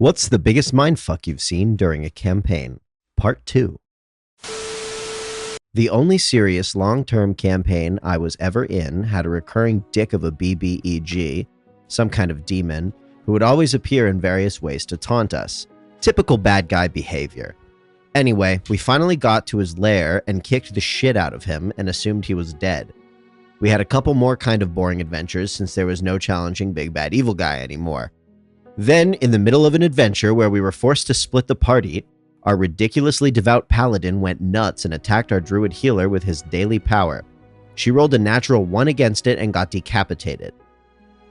What's the biggest mindfuck you've seen during a campaign? Part 2. The only serious long-term campaign I was ever in had a recurring dick of a BBEG, some kind of demon, who would always appear in various ways to taunt us. Typical bad guy behavior. Anyway, we finally got to his lair and kicked the shit out of him and assumed he was dead. We had a couple more kind of boring adventures since there was no challenging big bad evil guy anymore. Then, in the middle of an adventure where we were forced to split the party, our ridiculously devout paladin went nuts and attacked our druid healer with his daily power. She rolled a natural 1 against it and got decapitated.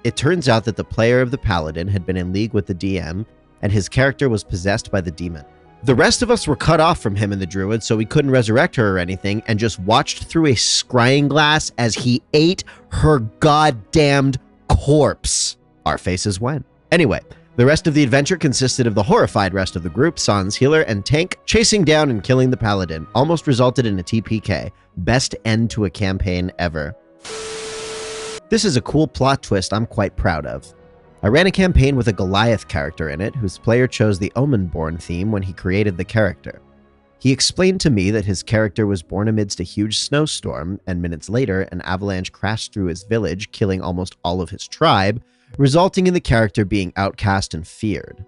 It turns out that the player of the paladin had been in league with the DM, and his character was possessed by the demon. The rest of us were cut off from him and the druid, so we couldn't resurrect her or anything, and just watched through a scrying glass as he ate her goddamned corpse. Our faces went. Anyway, the rest of the adventure consisted of the horrified rest of the group, Sans healer, and Tank chasing down and killing the paladin. Almost resulted in a TPK. Best end to a campaign ever. This is a cool plot twist I'm quite proud of. I ran a campaign with a Goliath character in it, whose player chose the Omenborn theme when he created the character. He explained to me that his character was born amidst a huge snowstorm, and minutes later, an avalanche crashed through his village, killing almost all of his tribe, resulting in the character being outcast and feared.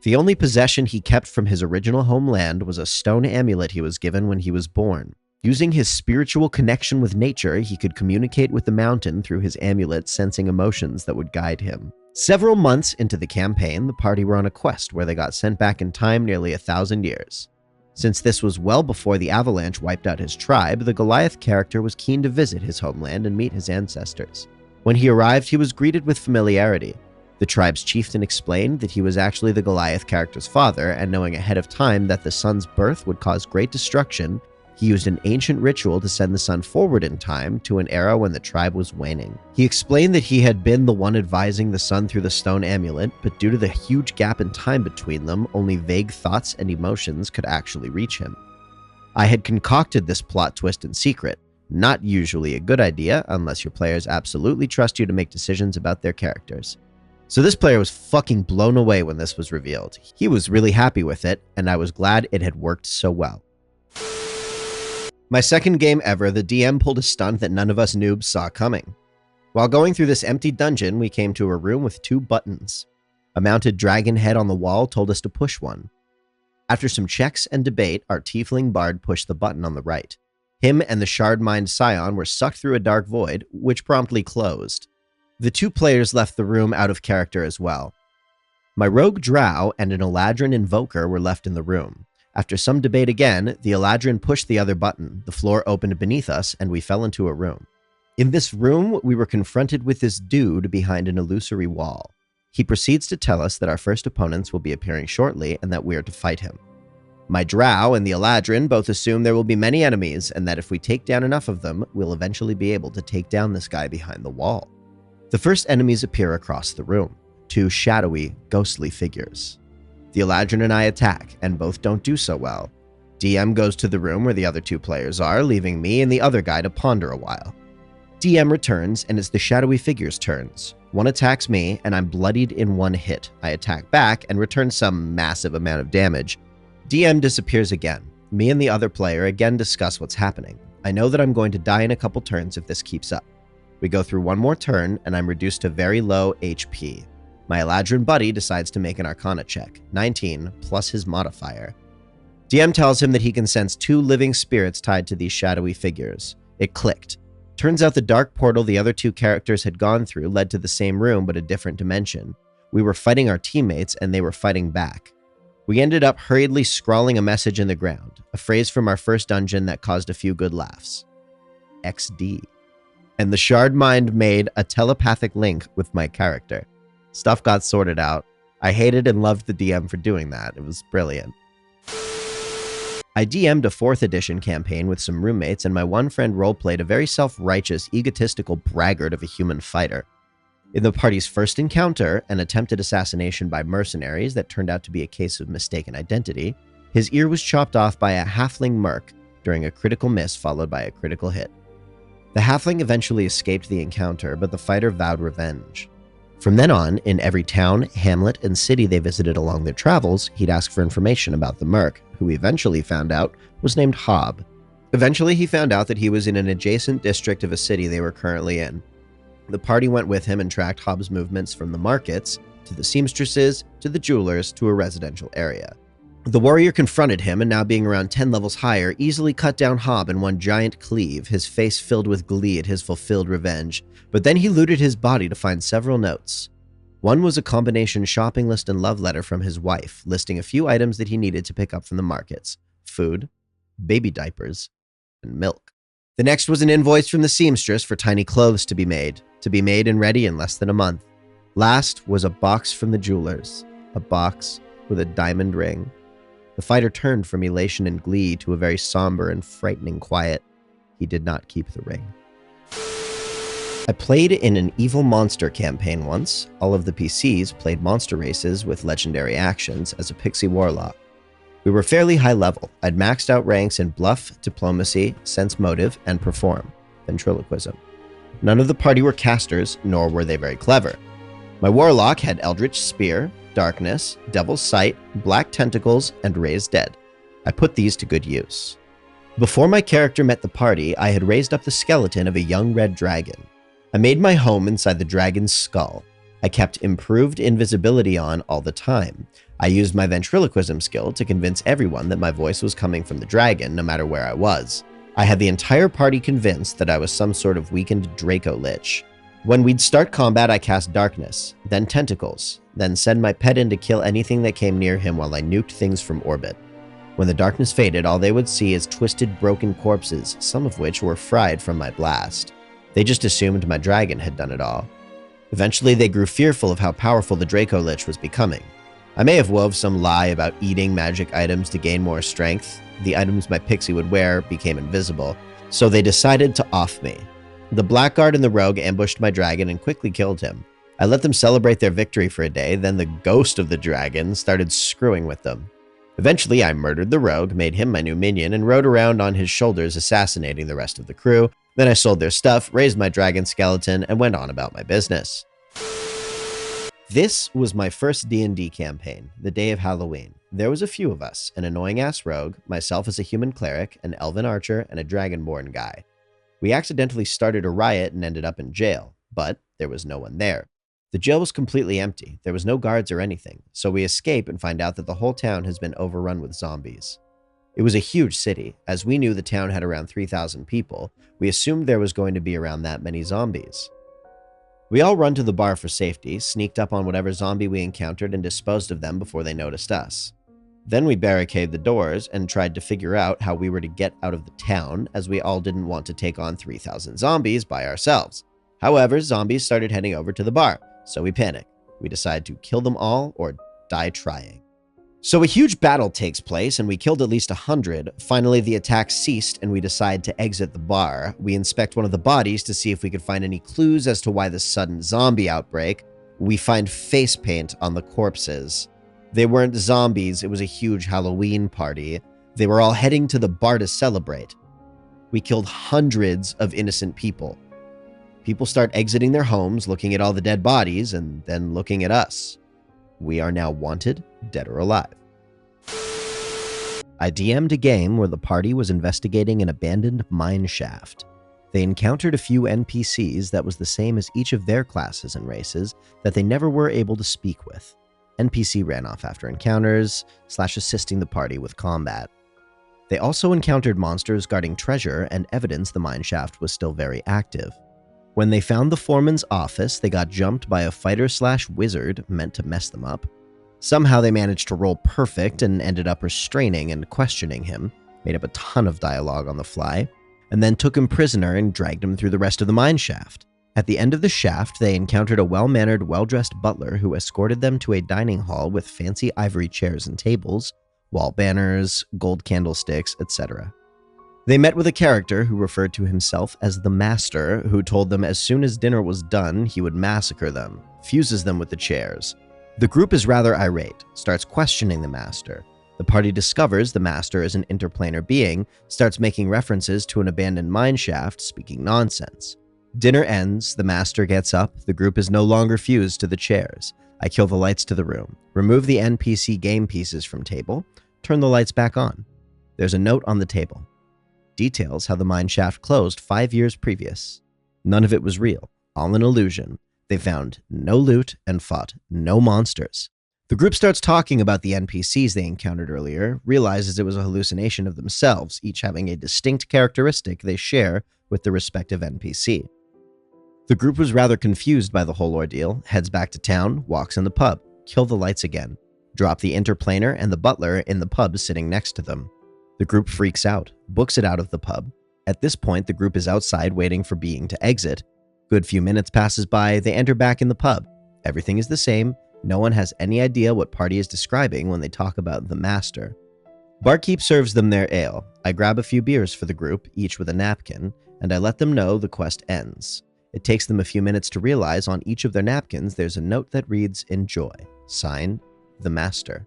The only possession he kept from his original homeland was a stone amulet he was given when he was born. Using his spiritual connection with nature, he could communicate with the mountain through his amulet, sensing emotions that would guide him. Several months into the campaign, the party were on a quest where they got sent back in time nearly 1,000 years. Since this was well before the avalanche wiped out his tribe, the Goliath character was keen to visit his homeland and meet his ancestors. When he arrived, he was greeted with familiarity. The tribe's chieftain explained that he was actually the Goliath character's father, and knowing ahead of time that the sun's birth would cause great destruction, he used an ancient ritual to send the sun forward in time to an era when the tribe was waning. He explained that he had been the one advising the sun through the stone amulet, but due to the huge gap in time between them, only vague thoughts and emotions could actually reach him. I had concocted this plot twist in secret. Not usually a good idea unless your players absolutely trust you to make decisions about their characters. So this player was fucking blown away when this was revealed. He was really happy with it, and I was glad it had worked so well. My second game ever, the DM pulled a stunt that none of us noobs saw coming. While going through this empty dungeon, we came to a room with 2 buttons. A mounted dragon head on the wall told us to push one. After some checks and debate, our tiefling bard pushed the button on the right. Him and the shard-mined scion were sucked through a dark void, which promptly closed. The 2 players left the room out of character as well. My rogue drow and an Eladrin invoker were left in the room. After some debate again, the Eladrin pushed the other button, the floor opened beneath us, and we fell into a room. In this room, we were confronted with this dude behind an illusory wall. He proceeds to tell us that our first opponents will be appearing shortly and that we are to fight him. My drow and the Eladrin both assume there will be many enemies, and that if we take down enough of them, we'll eventually be able to take down this guy behind the wall. The first enemies appear across the room, 2 shadowy, ghostly figures. The Eladrin and I attack, and both don't do so well. DM goes to the room where the other 2 players are, leaving me and the other guy to ponder a while. DM returns, and it's the shadowy figures' turns. One attacks me, and I'm bloodied in 1 hit. I attack back and return some massive amount of damage. DM disappears again. Me and the other player again discuss what's happening. I know that I'm going to die in a couple turns if this keeps up. We go through 1 more turn, and I'm reduced to very low HP. My Eladrin buddy decides to make an Arcana check, 19, plus his modifier. DM tells him that he can sense 2 living spirits tied to these shadowy figures. It clicked. Turns out the dark portal the other 2 characters had gone through led to the same room but a different dimension. We were fighting our teammates, and they were fighting back. We ended up hurriedly scrawling a message in the ground, a phrase from our first dungeon that caused a few good laughs. XD. And the shard mind made a telepathic link with my character. Stuff got sorted out. I hated and loved the DM for doing that. It was brilliant. I DM'd a 4th edition campaign with some roommates, and my one friend roleplayed a very self-righteous, egotistical braggart of a human fighter. In the party's first encounter, an attempted assassination by mercenaries that turned out to be a case of mistaken identity, his ear was chopped off by a halfling merc during a critical miss followed by a critical hit. The halfling eventually escaped the encounter, but the fighter vowed revenge. From then on, in every town, hamlet, and city they visited along their travels, he'd ask for information about the merc, who he eventually found out was named Hob. Eventually, he found out that he was in an adjacent district of a city they were currently in. The party went with him and tracked Hob's movements from the markets, to the seamstresses, to the jewelers, to a residential area. The warrior confronted him, and now being around 10 levels higher, easily cut down Hob in one giant cleave, his face filled with glee at his fulfilled revenge. But then he looted his body to find several notes. One was a combination shopping list and love letter from his wife, listing a few items that he needed to pick up from the markets: food, baby diapers, and milk. The next was an invoice from the seamstress for tiny clothes to be made and ready in less than a month. Last was a box from the jewelers, a box with a diamond ring. The fighter turned from elation and glee to a very somber and frightening quiet. He did not keep the ring. I played in an evil monster campaign once. All of the PCs played monster races with legendary actions as a pixie warlock. We were fairly high level. I'd maxed out ranks in bluff, diplomacy, sense motive, and perform, ventriloquism. None of the party were casters, nor were they very clever. My warlock had Eldritch Spear, Darkness, Devil's Sight, Black Tentacles, and Raised Dead. I put these to good use. Before my character met the party, I had raised up the skeleton of a young red dragon. I made my home inside the dragon's skull. I kept improved invisibility on all the time. I used my ventriloquism skill to convince everyone that my voice was coming from the dragon, no matter where I was. I had the entire party convinced that I was some sort of weakened dracolich. When we'd start combat, I cast Darkness, then Tentacles, then send my pet in to kill anything that came near him while I nuked things from orbit. When the darkness faded, all they would see is twisted, broken corpses, some of which were fried from my blast. They just assumed my dragon had done it all. Eventually, they grew fearful of how powerful the dracolich was becoming. I may have wove some lie about eating magic items to gain more strength. The items my pixie would wear became invisible, so they decided to off me. The blackguard and the rogue ambushed my dragon and quickly killed him. I let them celebrate their victory for a day, then the ghost of the dragon started screwing with them. Eventually, I murdered the rogue, made him my new minion, and rode around on his shoulders assassinating the rest of the crew. Then I sold their stuff, raised my dragon skeleton, and went on about my business. This was my first D&D campaign, the day of Halloween. There was a few of us, an annoying-ass rogue, myself as a human cleric, an elven archer, and a dragonborn guy. We accidentally started a riot and ended up in jail, but there was no one there. The jail was completely empty. There was no guards or anything, so we escape and find out that the whole town has been overrun with zombies. It was a huge city. As we knew the town had around 3,000 people, we assumed there was going to be around that many zombies. We all run to the bar for safety, sneaked up on whatever zombie we encountered and disposed of them before they noticed us. Then we barricaded the doors and tried to figure out how we were to get out of the town, as we all didn't want to take on 3,000 zombies by ourselves. However, zombies started heading over to the bar, so we panicked. We decided to kill them all or die trying. So a huge battle takes place, and we killed at least 100. Finally, the attack ceased, and we decide to exit the bar. We inspect one of the bodies to see if we could find any clues as to why the sudden zombie outbreak. We find face paint on the corpses. They weren't zombies, it was a huge Halloween party. They were all heading to the bar to celebrate. We killed hundreds of innocent people. People start exiting their homes, looking at all the dead bodies, and then looking at us. We are now wanted, dead or alive. I DM'd a game where the party was investigating an abandoned mine shaft. They encountered a few NPCs that was the same as each of their classes and races that they never were able to speak with. NPC ran off after encounters, assisting the party with combat. They also encountered monsters guarding treasure and evidence the mine shaft was still very active. When they found the foreman's office, they got jumped by a fighter/wizard meant to mess them up. Somehow they managed to roll perfect and ended up restraining and questioning him, made up a ton of dialogue on the fly, and then took him prisoner and dragged him through the rest of the mine shaft. At the end of the shaft, they encountered a well-mannered, well-dressed butler who escorted them to a dining hall with fancy ivory chairs and tables, wall banners, gold candlesticks, etc. They met with a character who referred to himself as the Master, who told them as soon as dinner was done, he would massacre them, fuses them with the chairs. The group is rather irate, starts questioning the Master. The party discovers the Master is an interplanar being, starts making references to an abandoned mine shaft, speaking nonsense. Dinner ends, the master gets up, the group is no longer fused to the chairs. I kill the lights to the room, remove the NPC game pieces from table, turn the lights back on. There's a note on the table. Details how the mine shaft closed 5 years previous. None of it was real, all an illusion. They found no loot and fought no monsters. The group starts talking about the NPCs they encountered earlier, realizes it was a hallucination of themselves, each having a distinct characteristic they share with the respective NPC. The group was rather confused by the whole ordeal, heads back to town, walks in the pub, kill the lights again, drop the interplaner and the butler in the pub sitting next to them. The group freaks out, books it out of the pub. At this point, the group is outside waiting for Being to exit. Good few minutes passes by, they enter back in the pub. Everything is the same. No one has any idea what party is describing when they talk about the master. Barkeep serves them their ale. I grab a few beers for the group, each with a napkin, and I let them know the quest ends. It takes them a few minutes to realize on each of their napkins there's a note that reads, "Enjoy." Signed, the master.